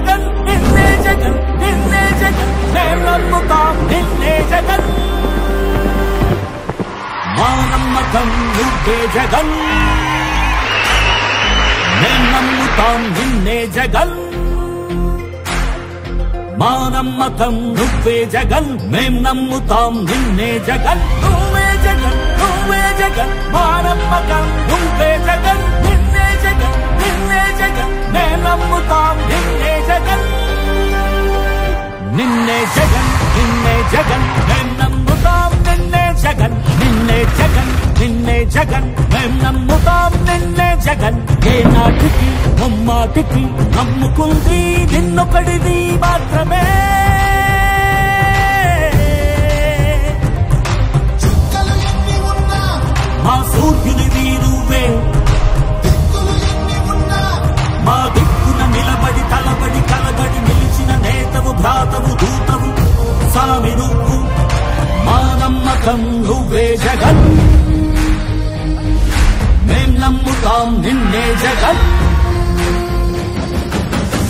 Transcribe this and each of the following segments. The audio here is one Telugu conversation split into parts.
జగన్ నిన్నే జగన్ నిన్నే జగన్ మేం నమ్ముతాం నిన్నే జగన్ మా నమ్మకం నువ్వే జగన్ మేం నమ్ముతాం నిన్నే జగన్ మా నమ్మకం నువ్వే జగన్ మేం నమ్ముతాం నిన్నే జగన్ నువ్వే జగన్ నువ్వే జగన్ మా నమ్మకం నువ్వే జగన్ నిన్నే జగన్ నిన్నే జగన్ మేం నమ్ముతాం నిన్నే జగన్ నిన్నే జగన్ నిన్నే జగన్ మేం నమ్ముతాం నిన్నే జగన్ నిన్నే జగన్ నిన్నే జగన్ మేం నమ్ముతాం నిన్నే జగన్ ఏ నాటికి ముమ్మాటికి నమ్ముకుంది నిన్నొకడిది మాత్రమే మా సూర్యునివి నువ్వే మా దిక్కున నిలబడి తలబడి కలబడి నిలిచిన నేతవు భ్రాతవు దూతవు సామి నువ్వు మా నమ్మకం నువ్వే జగన్ మేం నమ్ముతాం నిన్నే జగన్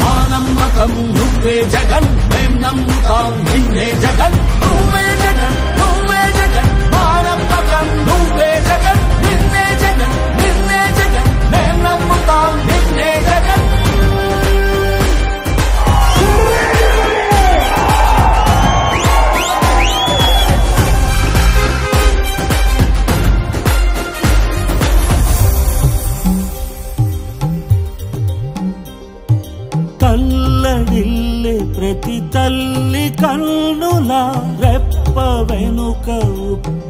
మా నమ్మకం నువ్వే జగన్ మేం నమ్ముతాం నిన్నే జగన్ నువ్వే జగన్ నువ్వే జగన్ మా నమ్మకం నువ్వే జగన్ నిన్నే జగన్ నిన్నే జగన్ మేం నమ్ముతాం నిన్నే జగన్ తల్లడిల్లే ప్రతి తల్లి కన్నులా రెప్ప వెనుక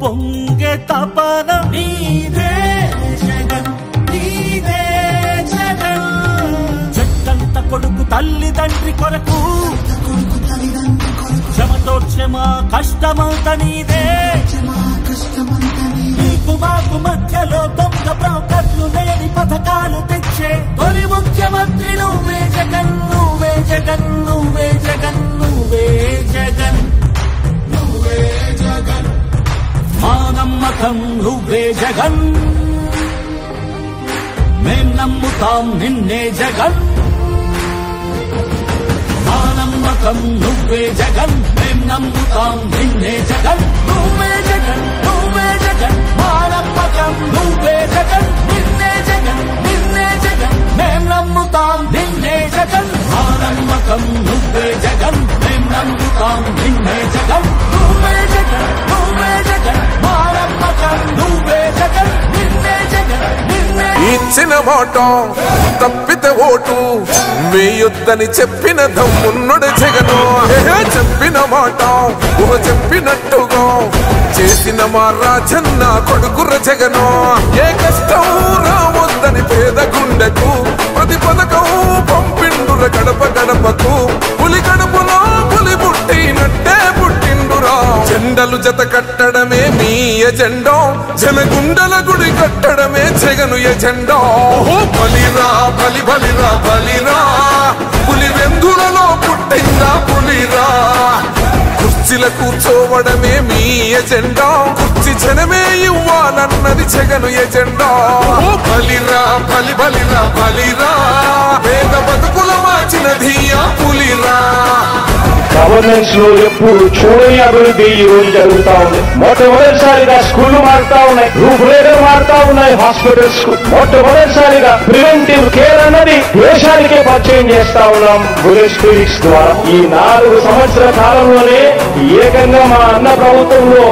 పొంగే తపన నీదే జగన్ నీదే జగన్ చెట్టంత కొడుకు తల్లిదండ్రి కొరకు క్షమతోర్చే మా కష్టమంత నీదే నీకు మాకు మధ్యలో దొంగ బ్రోకర్లు లేని పథకాలు తెచ్చే తొలి ముఖ్యమంత్రి నువ్వే జగన్ నువ్వే జగన్ నువ్వే జగన్ నువ్వే జగన్ నువ్వే జగన్ మా నమ్మకం నువ్వే జగన్ మేం నమ్ముతాం నిన్నే జగన్ మా నమ్మకం నువ్వే జగన్ మేం నమ్ముతాం నిన్నే జగన్ నువ్వే జగన్ నువ్వే జగన్ మా నమ్మకం నువ్వే జగన్ నిన్నే జగన్ నిన్నే జగన్ మేం నమ్ముతాం నిన్నే జగన్ మా నమ్మకం నువ్వే జగన్ మేం నమ్ముతాం నిన్నే జగన్ నువ్వే జగన్ నువ్వే జగన్ మా నమ్మకం నువ్వే జగన్ నిన్నే జగన్ నిన్నే ఇచ్చిన మాట తప్పితే ఓటు వేయొద్దని చెప్పిన దమ్మున్నడు జగను చెప్పిన మాట చెప్పినట్టుగా చేసిన మా రాజన్న కొడుకుర జగను ఏ కష్టం రావద్దని పేద గుండెకు ప్రతి పథకం పంపిండుర గడప గడపకు పులి గడపలో పులి పుట్టినట్టే పుట్టిండురా జెండలు జత కట్టడమే మీ ఎజెండా జనగుండల గుడి కట్టడమే జగను ఎజెండా బలిరా బలి బలిరా బలిరా పులి వెందులలో పుట్టిందా పులిరా కుర్చీల కూర్చోవడమే మీ ఎజెండా కుర్చీ జనమే ఇవ్వాలన్నది జగను ఎజెండా బలిరా బలి బలిరా బలిరా పేద బతుకుల మార్చినది ఆ పులిరా గవర్నెన్స్ లో ఎప్పుడు చూడని అభివృద్ధి ఈ రోజు జరుగుతా ఉంది. మొట్టమొదటిసారిగా స్కూళ్లు మారుతా ఉన్నాయి, రూపురేఖలు మారుతా ఉన్నాయి, హాస్పిటల్స్ మొట్టమొదటిసారిగా ప్రివెంటివ్ కేర్ అన్నది దేశానికే పరిచయం చేస్తా ఉన్నాం బుల్లెట్ క్లినిక్స్ ద్వారా. ఈ 4 సంవత్సరాల కాలంలోనే ఏకంగా మా అన్న ప్రభుత్వంలో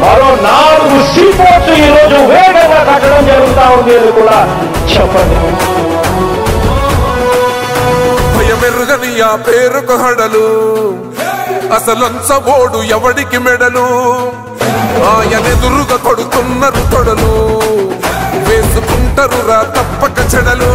మరో 4 సీపోర్ట్స్ ఈ రోజు వేగంగా కట్టడం జరుగుతా ఉంది అని కూడా చెప్పండి. భయమెరుగని ఆ పేరుకు హడలు అసలంచబోడు ఎవడికి మెడలు ఆయనెదురుగా కొడుతున్నారు తొడలు వేసుకుంటారు రా తప్పక చెడలు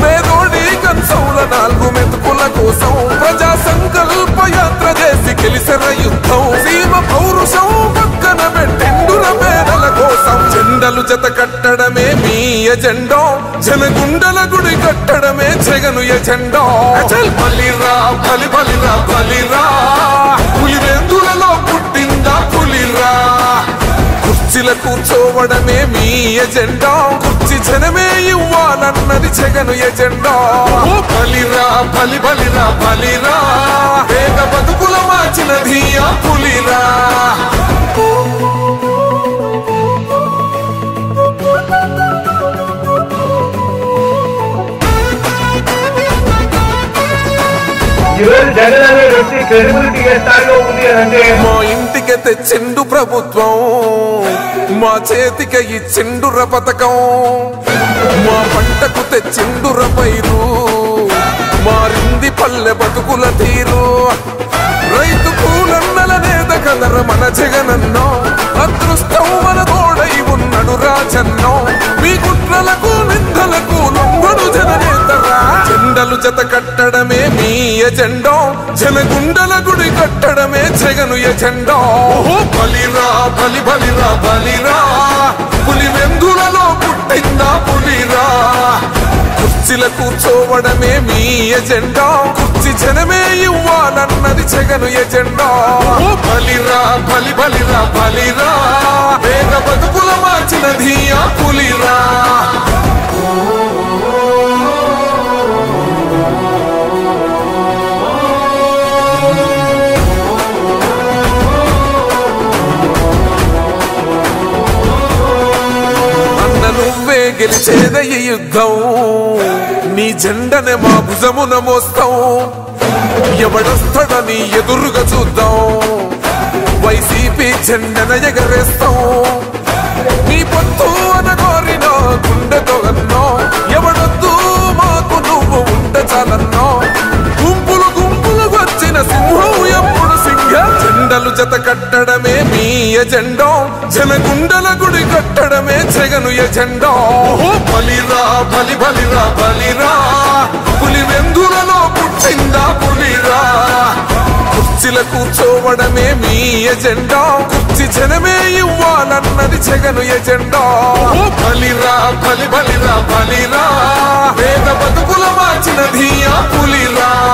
పేదోడి కంచౌల 4 మెతుకుల కోసం ప్రజా సంకల్ప యాత్ర చేసి గెలిసిన యుద్ధం సీమ పౌరుషం పక్కన పెట్టిండుర పేదల కోసం జెండలు జత కట్టడమే మీ ఎజెండా జనగుండల గుడి కట్టడమే జగను ఎజెండా బలిరా బలి బలిరా బలిరా పులివెందులలో పుట్టిందా పులిరా కుర్చీల కూర్చోవడమే మీ ఎజెండా కుర్చీ జనమే ఇవ్వాలన్నది ఇవ్వాలన్నది జగను ఎజెండా. బలిరా బలి బలిరా బలిరా, పేద బతుకుల మార్చినది ఆ పులిరా. జగన్ అనే వ్యక్తి క్రెడిబిలిటీ ఏ స్థాయిలో ఉంది అంటే, మా ఇంటికి తెచ్చిండు ప్రభుత్వం, మా చేతికి ఇచ్చిండుర పథకం, మా పంటకు తెచ్చిండుర పైరు, మారింది పల్లె బతుకుల తీరు. రైతు కూలన్నల నేత కదర మన జగనన్నో, అదృష్టం మన తోడై ఉన్నడు రాజన్నో. మీ కుట్రలకు నిందలకు లొంగడు జననేతరా. జెండలు జత కట్టడమే మీ ఎజెండా, జనగుండల గుడి కట్టడమే జగను ఎజెండా. బలిరా బలి బలిరా బలిరా, పులి వెందులలో పుట్టిందా పులిరా. కుర్చీల కూర్చోవడమే మీ ఎజెండా, కుర్చీ జనమే ఇవ్వాలన్నది జగను ఎజెండా. బలిరా బలి బలిరా బలిరా, పేద బతుకుల మార్చినది ఆ పులిరా. నువ్వే గెలిచేద ఈ యుద్ధం, నీ జెండనే మా భుజమున మోస్తాం. ఎవడొస్తాడని ఎదురుగా చూద్దాం, వైసీపీ జెండన ఎగరేస్తాం. నీ పొత్తు అనగోరిన గుండెతో అన్నో, ఎవడొద్దు మాకు నువ్వు ఉంటే చాలన్నో. గుంపులు గుంపులు వచ్చిన సింహం ఎప్పుడు సింహ. జెండలు జత కట్టడమే మీ ఎజెండా, జనగుండల గుడి కట్టడమే జగను ఎజెండా. బలిరా బలి బలిరా బలిరా, పులి వెందులలో పుట్టిందా పులిరా. కుర్చీల కూర్చోవడమే మీ ఎజెండా, కుర్చీ జనమే ఇవ్వాలన్నది జగను ఎజెండా. బలిరా బలి బలిరా బలిరా, పేద బతుకుల మార్చినది ఆ పులిరా.